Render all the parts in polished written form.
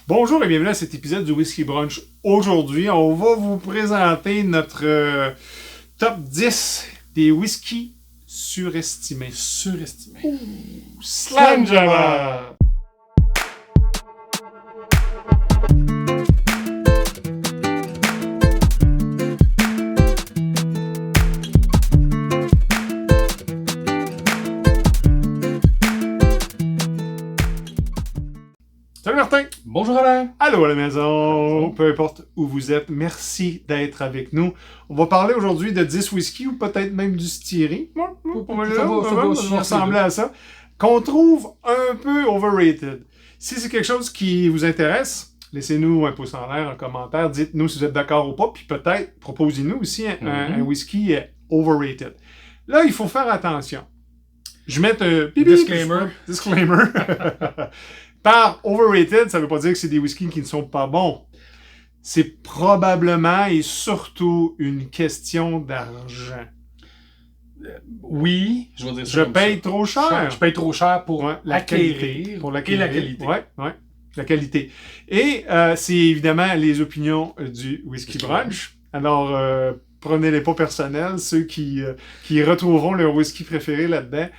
Bonjour et bienvenue à cet épisode du Whisky Brunch. Aujourd'hui, on va vous présenter notre top 10 des whiskies surestimés. Surestimé. Slamjammer! Salut Martin! Bonjour Alain. Allô à la maison! Peu importe où vous êtes, merci d'être avec nous. On va parler aujourd'hui de 10 whisky ou peut-être même du styrie. On va ressembler à ça. Qu'on trouve un peu overrated. Si c'est quelque chose qui vous intéresse, laissez-nous un pouce en l'air, un commentaire. Dites-nous si vous êtes d'accord ou pas. Puis peut-être, proposez-nous aussi un whisky overrated. Là, il faut faire attention. Je vais mettre un disclaimer. Par overrated, ça veut pas dire que c'est des whiskies qui ne sont pas bons. C'est probablement et surtout une question d'argent. Oui, je vais dire ça. Je paye trop cher. Je paye trop cher pour l'acquérir. Pour la qualité. Ouais, la qualité. Et c'est évidemment les opinions du Whisky Brunch. Alors, prenez-les pas personnels, ceux qui retrouveront leur whisky préféré là-dedans.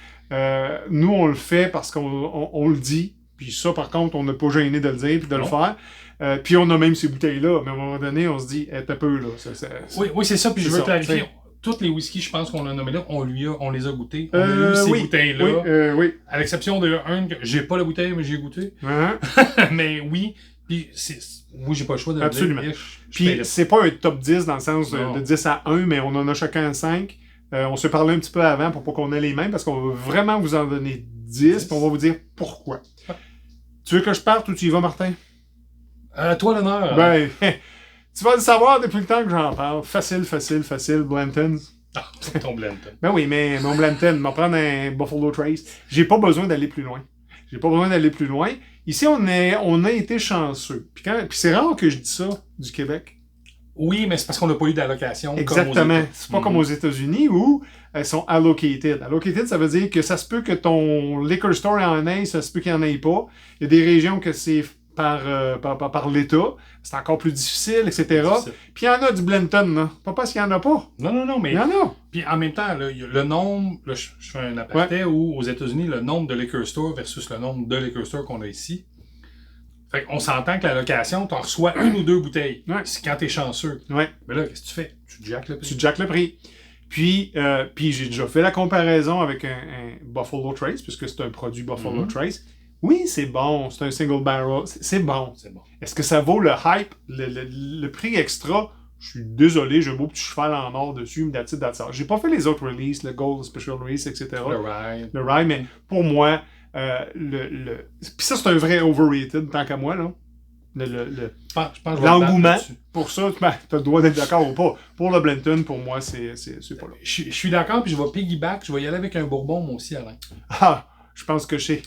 Nous, on le fait parce qu'on le dit. Puis ça, par contre, on n'a pas gêné de le dire puis de le faire. Puis on a même ces bouteilles-là. Mais à un moment donné, on se dit, un peu là. Oui, c'est ça. Puis je veux clarifier. Toutes les whiskies, je pense qu'on a nommé là, on les a goûtés. On a eu ces bouteilles-là. Oui. À l'exception de un que j'ai pas la bouteille, mais j'ai goûté. Mais oui. Puis oui, j'ai pas le choix de le Absolument. dire. Puis c'est pas un top 10 dans le sens de 10 à 1, mais on en a chacun 5. On se parlait un petit peu avant pour pas qu'on ait les mêmes, parce qu'on veut vraiment vous en donner 10, puis on va vous dire pourquoi. Tu veux que je parte ou tu y vas, Martin? Toi l'honneur. Ben, tu vas le savoir depuis le temps que j'en parle. Facile, Blanton's. Ah, ton Blanton. Ben oui, mais mon Blanton, m'en prendre un Buffalo Trace. J'ai pas besoin d'aller plus loin. Ici, on a été chanceux. Puis c'est rare que je dis ça du Québec. Oui, mais c'est parce qu'on n'a pas eu d'allocation. Exactement. C'est pas comme aux États-Unis où elles sont allocated. Allocated, ça veut dire que ça se peut que ton liquor store en ait, ça se peut qu'il n'y en ait pas. Il y a des régions que c'est par l'État. C'est encore plus difficile, etc. Puis il y en a du Blanton, là. Pas parce qu'il n'y en a pas. Non, mais... Il y en a. Puis en même temps, là, le nombre... Là, je fais un aparté où aux États-Unis, le nombre de liquor stores versus le nombre de liquor stores qu'on a ici. Fait qu'on s'entend que la location, t'en reçois une ou deux bouteilles. C'est quand t'es chanceux. Ouais. Mais là, qu'est-ce que tu fais? Tu jackes le prix. Puis j'ai déjà fait la comparaison avec un Buffalo Trace, puisque c'est un produit Buffalo Trace. Oui, c'est bon. C'est un single barrel. C'est bon. Est-ce que ça vaut le hype, le prix extra? Je suis désolé, j'ai un beau petit cheval en or dessus, mais that's it. J'ai pas fait les autres releases, le Gold Special Release, etc. Le Rye, mais pour moi... Puis ça, c'est un vrai overrated, tant qu'à moi, là. L'engouement, pour ça, t'as le droit d'être d'accord ou pas. Pour le Blanton, pour moi, c'est pas là. Je suis d'accord, puis je vais piggyback, je vais y aller avec un bourbon, moi aussi, Alain. Ah, je pense que je sais.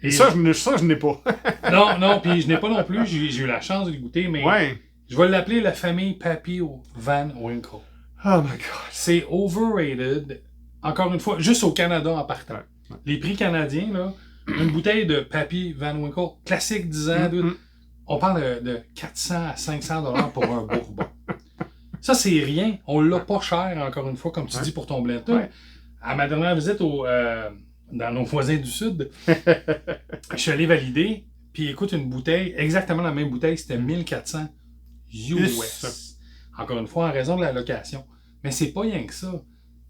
Et ça, je n'ai pas. non, puis je n'ai pas non plus, j'ai eu la chance de le goûter, mais je vais l'appeler la famille Pappy Van Winkle. Oh my God. C'est overrated, encore une fois, juste au Canada en partant. Les prix canadiens, là, une bouteille de Pappy Van Winkle, classique 10 ans, on parle de 400 à 500 $ pour un bourbon. Ça, c'est rien. On l'a pas cher, encore une fois, comme tu dis, pour ton Blanton. À ma dernière visite dans nos voisins du Sud, je suis allé valider, puis écoute, une bouteille, exactement la même bouteille, c'était 1400 US. Encore une fois, en raison de la location. Mais c'est pas rien que ça.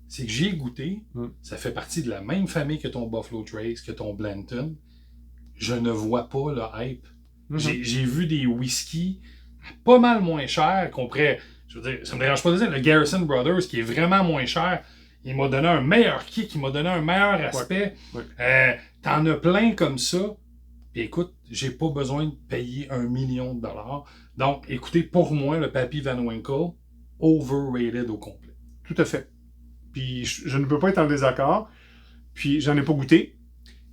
C'est que j'ai goûté, ça fait partie de la même famille que ton Buffalo Trace, que ton Blanton. Je ne vois pas le hype. J'ai vu des whiskies pas mal moins chers qu'on pourrait... Je veux dire, ça me dérange pas de dire, le Garrison Brothers, qui est vraiment moins cher, il m'a donné un meilleur kick, il m'a donné un meilleur aspect. T'en as plein comme ça. Puis écoute, j'ai pas besoin de payer $1 million. Donc, écoutez, pour moi, le Pappy Van Winkle, overrated au complet. Tout à fait. Puis je ne peux pas être en désaccord. Puis j'en ai pas goûté.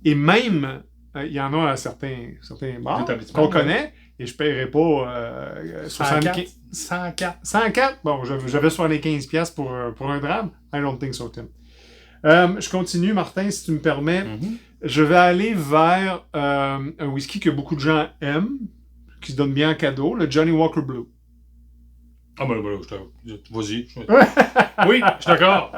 Et même, il y en a à certains bars qu'on connaît, et je ne paierais pas 75. 104. 104? Bon, j'avais 75$ pour un drame. I don't think so, Tim. Je continue, Martin, si tu me permets. Je vais aller vers un whisky que beaucoup de gens aiment, qui se donne bien en cadeau, le Johnny Walker Blue. Ah ben voilà, vas-y. Oui, je suis d'accord.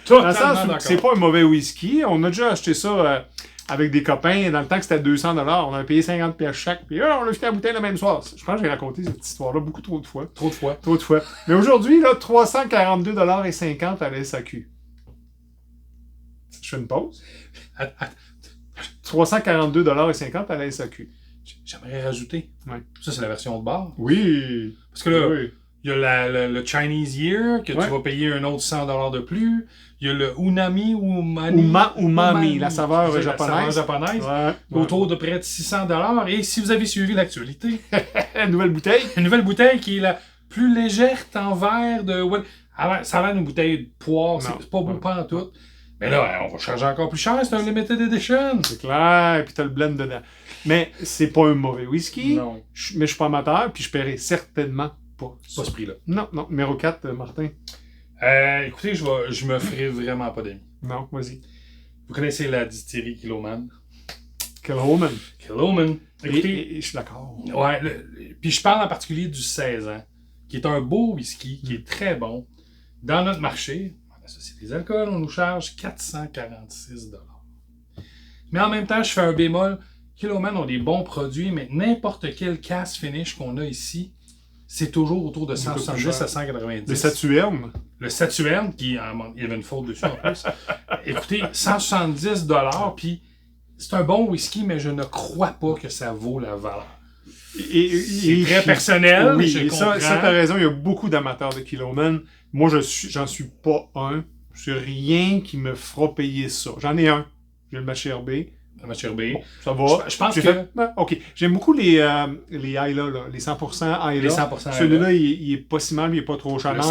Totalement d'accord. C'est pas un mauvais whisky. On a déjà acheté ça avec des copains dans le temps que c'était 200$. On avait payé 50$ chaque. Puis on a jeté la bouteille le même soir. Je pense que j'ai raconté cette histoire-là beaucoup trop de fois. Trop de fois. Trop de fois. Mais aujourd'hui, là, 342,50$ à la SAQ. Je fais une pause. 342,50$ à la SAQ. J'aimerais rajouter. Ouais. Ça, c'est la version de bar. Oui. Parce que là, oui. Il y a le Chinese Year, que tu vas payer un autre 100$ de plus. Il y a le Unami ou Umami, la saveur japonaise. Ouais. Autour de près de 600$. Et si vous avez suivi l'actualité, une nouvelle bouteille. Une nouvelle bouteille qui est la plus légère en verre de... Ça a l'air d'une bouteille de poire, c'est pas beau pas en tout. Mais là, on va charger encore plus cher, c'est un limited edition. C'est clair, et puis t'as le blend dedans. Mais c'est pas un mauvais whisky. Non. Mais je suis pas amateur, puis je paierai certainement pas ce prix-là. Non. Numéro 4, Martin. Écoutez, je me ferai vraiment pas d'amis. Non, vas-y. Vous connaissez la distillerie Killoman? Killoman. Écoutez, et je suis d'accord. Ouais, puis je parle en particulier du 16 ans, qui est un beau whisky, qui est très bon. Dans notre marché, la Société des alcools, on nous charge 446$. Mais en même temps, je fais un bémol. Killoman ont des bons produits, mais n'importe quel cask finish qu'on a ici, c'est toujours autour de 170 à 190. Le Saturne. Le Saturne, il y avait une faute dessus en plus. Écoutez, 170$, puis c'est un bon whisky, mais je ne crois pas que ça vaut la valeur. C'est très personnel, oui, je comprends. Ça, t'as raison, il y a beaucoup d'amateurs de Killoman. Moi, j'en suis pas un. C'est rien qui me fera payer ça. J'en ai un. J'ai le Match RB. Bon, ça va. Je pense que... OK. J'aime beaucoup les Islay, là, les 100% Islay. Les 100% Celui-là, il est pas si mal, mais il est pas trop cher. Le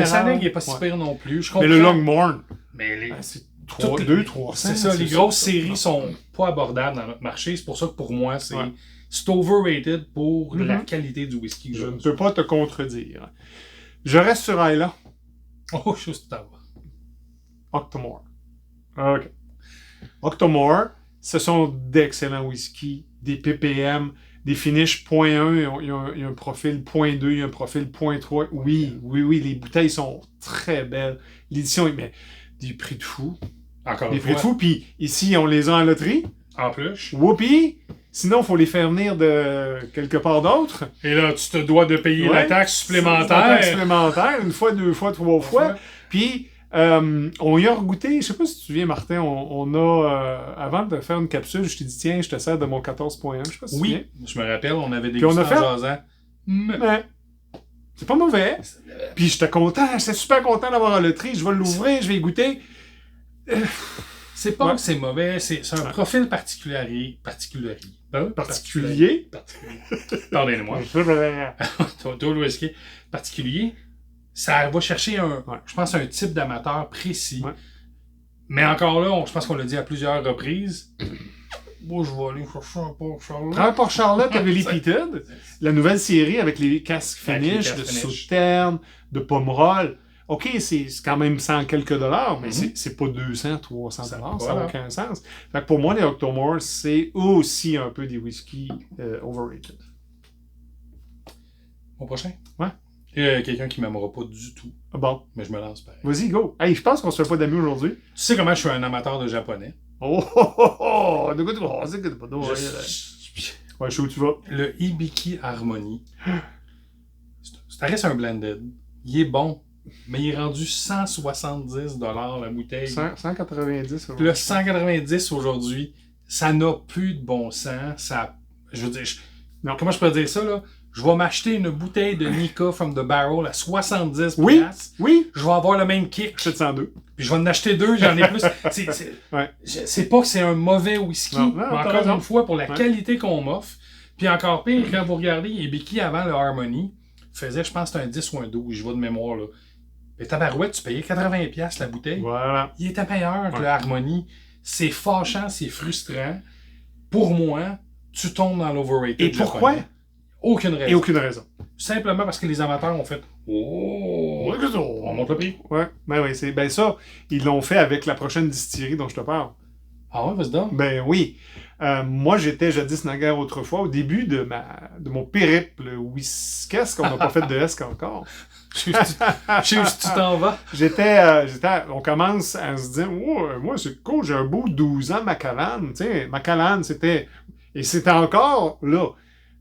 Saneg, il est pas si pire non plus. Mais le Longmorn, mais c'est 200-300. C'est ça, les grosses séries sont pas abordables dans notre marché. C'est pour ça que pour moi, c'est overrated pour la qualité du whisky. Je ne peux pas te contredire. Je reste sur Islay. Oh, juste à voir. Octomore. OK. Octomore, ce sont d'excellents whiskies, des ppm, des finishes 0.1, il y a un profil 0.2, il y a un profil 0.3. Oui, les bouteilles sont très belles. L'édition, mais des prix de fou. Encore des prix de fou, puis ici, on les a en loterie. En plus. Whoopie! Sinon, il faut les faire venir de quelque part d'autre. Et là, tu te dois de payer la taxe supplémentaire. Une fois, deux fois, trois fois. Puis, on y a regoûté, je sais pas si tu te souviens, Martin, on a, avant de faire une capsule, je t'ai dit, tiens, je te sers de mon 14.1, je sais pas si tu te souviens. Je me rappelle, on avait des en jasant. Ouais. C'est pas mauvais. Puis j'étais super content d'avoir un loterie, je vais l'ouvrir, je vais y goûter. C'est pas que c'est mauvais, c'est un profil particulier. Particulier? Pardonnez-moi. Toi, le whisky particulier. Ça va chercher je pense, un type d'amateur précis. Ouais. Mais encore là, je pense qu'on l'a dit à plusieurs reprises. Moi, je vais aller chercher un Port Charlotte. Un Port Charlotte avec Repeated, la nouvelle série avec les casques finish de Sauterne, de Pomerol. OK, c'est quand même 100 quelques dollars, mais c'est pas 200, 300 dollars, ça n'a aucun sens. Fait que pour moi, les Octomore, c'est aussi un peu des whisky overrated. Mon prochain? Ouais. Quelqu'un qui m'aimera pas du tout. Ah bon. Mais je me lance pareil. Vas-y, go. Hey, je pense qu'on se fait pas d'amis aujourd'hui. Tu sais comment je suis un amateur de japonais? De quoi tu vas? C'est que t'es pas drôle. Ouais, je sais où tu vas. Le Hibiki Harmony. Ça reste un blended. Il est bon. Mais il est rendu 170$ la bouteille. 190 aujourd'hui. Le 190 aujourd'hui, ça n'a plus de bon sens. Je veux dire, comment je peux dire ça, là? Je vais m'acheter une bouteille de Nika from the Barrel à 70$. Oui. Je vais avoir le même kick. 702. Puis je vais en acheter deux, j'en ai plus. C'est pas que c'est un mauvais whisky, mais encore une fois, pour la qualité qu'on m'offre. Puis encore pire, quand vous regardez, Hibiki avant le Harmony faisait, je pense, c'était un 10 ou un 12, je vais de mémoire, là. Mais tabarouette, tu payais 80$ la bouteille. Voilà. Il était meilleur que le Harmony. C'est fâchant, c'est frustrant. Pour moi, tu tombes dans l'overrated. Et pourquoi? Japonais. Aucune raison. Et aucune raison. Simplement parce que les amateurs ont fait on monte le prix. Ouais, ça, ils l'ont fait avec la prochaine distillerie dont je te parle. Ah ouais, vas-y donc. Ben oui. Moi, j'étais jadis naguère autrefois, au début de mon périple whiskesque, on n'a pas fait de esque encore. Je sais où tu t'en vas. On commence à se dire, oh, moi, c'est cool, j'ai un beau 12 ans Macallan. Tu sais, Macallan, c'était encore là.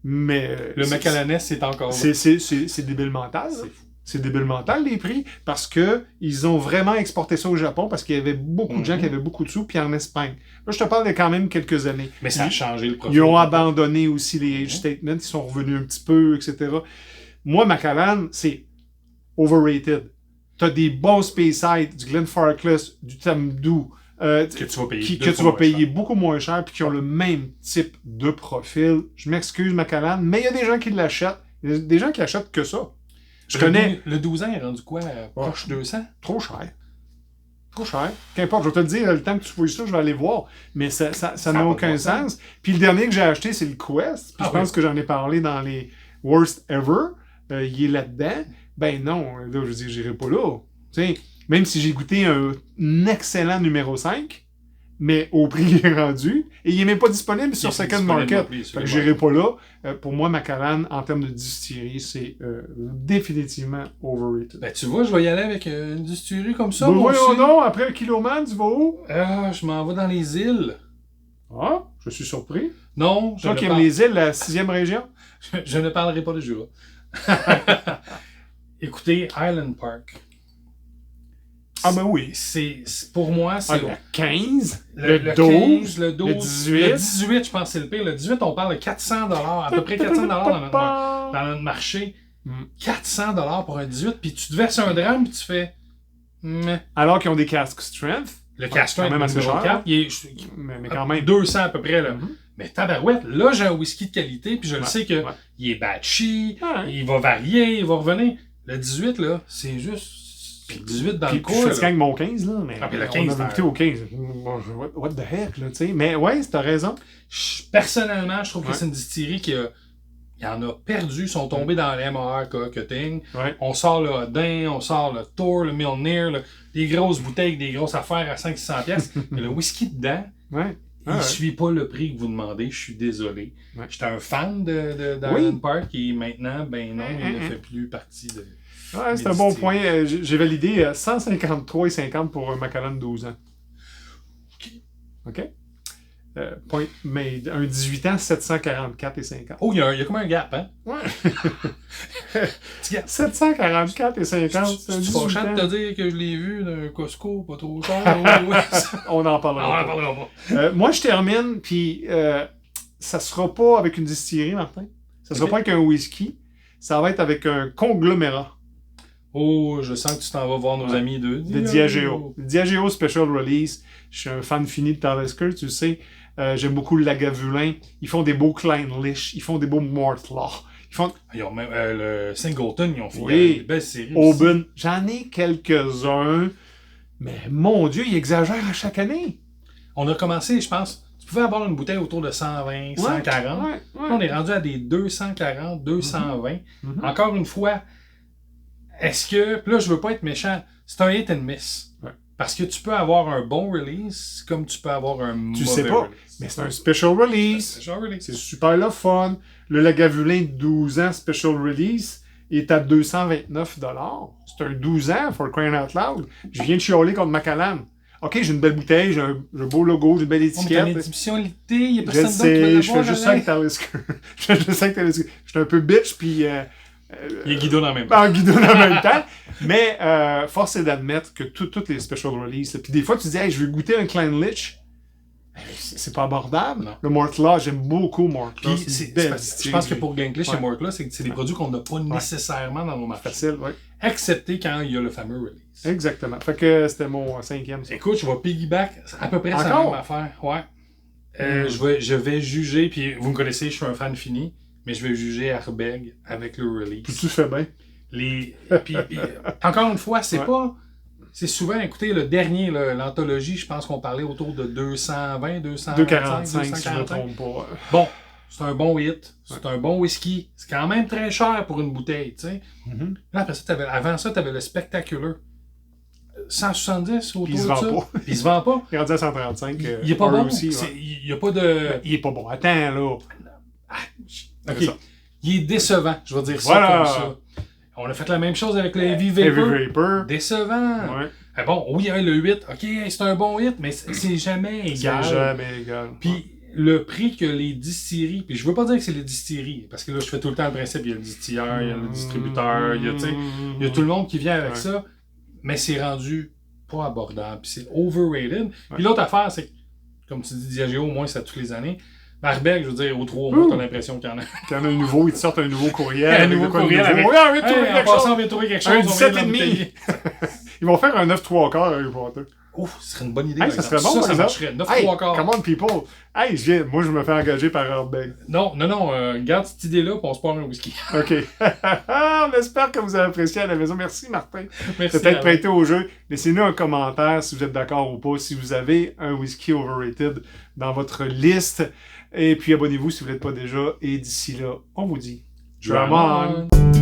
Mais. Le Macallanès, c'est encore là. C'est débile mental. C'est fou. C'est débile mental, les prix, parce que ils ont vraiment exporté ça au Japon, parce qu'il y avait beaucoup de gens qui avaient beaucoup de sous, puis en Espagne. Là, je te parle de quand même quelques années. Mais ça a changé le profil. Ils ont abandonné aussi les age statements, ils sont revenus un petit peu, etc. Moi, Macallan, c'est overrated. T'as des bons Speyside, du Glenfarclas, du Tamdhu, que tu vas payer beaucoup moins cher, puis qui ont le même type de profil. Je m'excuse, Macallan, mais il y a des gens qui l'achètent. Il y a des gens qui achètent que ça. Je connais. Le 12 ans est rendu quoi? Proche 200? Trop cher. Trop cher. Qu'importe, je vais te le dire, le temps que tu fouilles ça, je vais aller voir. Mais ça n'a aucun sens. Puis le dernier que j'ai acheté, c'est le Quest. Puis je pense que j'en ai parlé dans les Worst Ever. Il est là-dedans. Ben non, là, je veux dire, j'irai pas là. T'sais, même si j'ai goûté un excellent numéro 5, mais au prix qu'il est rendu, et il n'est même pas disponible sur Second Market. Fait que j'irai pas là. Pour moi, Macallan, en termes de distillerie, c'est définitivement overrated. Ben, tu vois, je vais y aller avec une distillerie comme ça. Ben voyons donc, après le Kiloman, tu vas où? Je m'en vais dans les îles. Ah, je suis surpris. Non, toi qui aimes les îles, la 6e région? Je ne parlerai pas de Jura. Écoutez, Highland Park. Ah ben oui. Pour moi, c'est... le 15, le 12, le 12, le 18. Le 18, je pense que c'est le pire. Le 18, on parle de 400$, à peu près 400$ dans notre marché. 400$ pour un 18, puis tu te verses un drame, puis tu fais... Alors qu'ils ont des casques strength. Le cask strength, même assez cher. 4, il est mais quand même 200 à peu près. Là. Mais tabarouette, là, j'ai un whisky de qualité, puis je le sais que il est batchy, il va varier, il va revenir. Le 18, là, c'est juste... 18 dans le cours. Je suis fatigué avec mon 15, là, mais le 15, on a goûté au 15. What the heck, là, tu sais. Mais ouais, t'as raison. Personnellement, je trouve que c'est une distillerie qui en a perdu, sont tombés dans les MAR cutting. Ouais. On sort le Odin, on sort le Tour, le Milner, des grosses bouteilles, des grosses affaires à 500$. Mais le whisky dedans, il ne suit pas le prix que vous demandez, je suis désolé. Ouais. J'étais un fan d'Highland Park et maintenant, ben non, il ne fait plus partie de... Ouais, c'est un bon point. J'ai validé 153,50 pour un Macallan de 12 ans. OK? Point made. Un 18 ans, 744,50. Oh, il y a comme un gap, hein? Ouais. 744,50. C'est fâchant de te dire que je l'ai vu d'un Costco, pas trop cher. On en parlera pas. Moi, je termine, puis ça sera pas avec une distillerie, Martin. Ça sera pas avec un whisky. Ça va être avec un conglomérat. Oh, je sens que tu t'en vas voir nos amis de Diageo. Diageo Special Release. Je suis un fan fini de Talisker, tu sais. J'aime beaucoup le Lagavulin. Ils font des beaux Clynelish. Ils font des beaux Mortlaw. Ils ont même le Singleton, ils ont fait des belles séries. Auburn. J'en ai quelques-uns. Mais mon Dieu, ils exagèrent à chaque année. On a commencé, je pense. Tu pouvais avoir une bouteille autour de 120, 140. On est rendu à des 240, 220. Encore une fois, est-ce que... Puis là, je veux pas être méchant. C'est un hit and miss. Parce que tu peux avoir un bon release comme tu peux avoir un mauvais release. Tu sais pas, mais c'est un special release. C'est super le fun. Le Lagavulin 12 ans special release est à 229 $. C'est un 12 ans, for crying out loud. Je viens de chialer contre Macallan. OK, j'ai une belle bouteille, j'ai un beau logo, j'ai une belle étiquette. Mais édition limitée, il n'y a personne d'autre qui veut l'avoir. Je fais juste ça avec Talisker. Je fais juste ça avec Talisker. Je suis un peu bitch, puis... il est guidon en même temps. Guidon en même temps. Mais force est d'admettre que toutes les special releases, puis des fois tu dis, hey, je vais goûter un Clynelish. C'est pas abordable. Non. Le Mortlaw, j'aime beaucoup Mortlaw. Je pense que pour Glenglish et Mortlaw, c'est des produits qu'on n'a pas nécessairement dans nos marchés. Facile, oui. Excepté quand il y a le fameux release. Exactement. Fait que c'était mon 5e. Ça. Écoute, je vais piggyback à peu près sur la même affaire. Ouais. Je vais juger, puis vous me connaissez, je suis un fan fini. Mais je vais juger Ardbeg avec le release. Tout fait bien. Puis, encore une fois, c'est pas... C'est souvent, écoutez, le dernier, l'anthologie, je pense qu'on parlait autour de 220, 245, si je ne me trompe pas. Bon, c'est un bon hit. C'est un bon whisky. C'est quand même très cher pour une bouteille, tu sais. Là, après ça, avant ça, tu avais le Spectacular. 170 autour Puis il se de vend ça. pas. Puis il se vend pas. Il est rendu à 135. Il est pas bon. aussi. Il y a pas de... Il est pas bon. Attends, là. OK. Il est décevant, je vais dire Voilà. ça comme ça. On a fait la même chose avec le Heavy Vapor. Heavy Vapor. Décevant. Ouais. Ah bon, oui, hein, le 8, OK, c'est un bon hit, mais c'est jamais égal. C'est jamais égal. Puis le prix que les distilleries, puis je veux pas dire que c'est les distilleries, parce que là, je fais tout le temps le principe, il y a le distilleur, il y a le distributeur, il y a tout le monde qui vient avec ça, mais c'est rendu pas abordable, puis c'est overrated. Puis l'autre affaire, c'est que, comme tu dis, Diageo, au moins, c'est à tous les années. Marbec, je veux dire, au 3 mois, t'as l'impression qu'il y en a. Qu'il y en a un nouveau, ils te sortent un nouveau courriel. Un nouveau courriel avec... Oui, on vient de trouver quelque chose. On vient de trouver quelque chose. Un 17,5. Ils vont faire un 9-3 Harry Potter. Ouf, ce serait une bonne idée. Hey, ça serait bon, ça marcherait. 9 hey, 3 quarts. Come on, people. Hey, moi, je me fais engager par Ardbeg. Non, garde cette idée-là, puis on se part un whisky. OK. On espère que vous avez apprécié à la maison. Merci, Martin. Merci. Peut-être prêté au jeu. Laissez-nous un commentaire si vous êtes d'accord ou pas, si vous avez un whisky overrated dans votre liste. Et puis, abonnez-vous si vous ne l'êtes pas déjà. Et d'ici là, on vous dit, Drum on!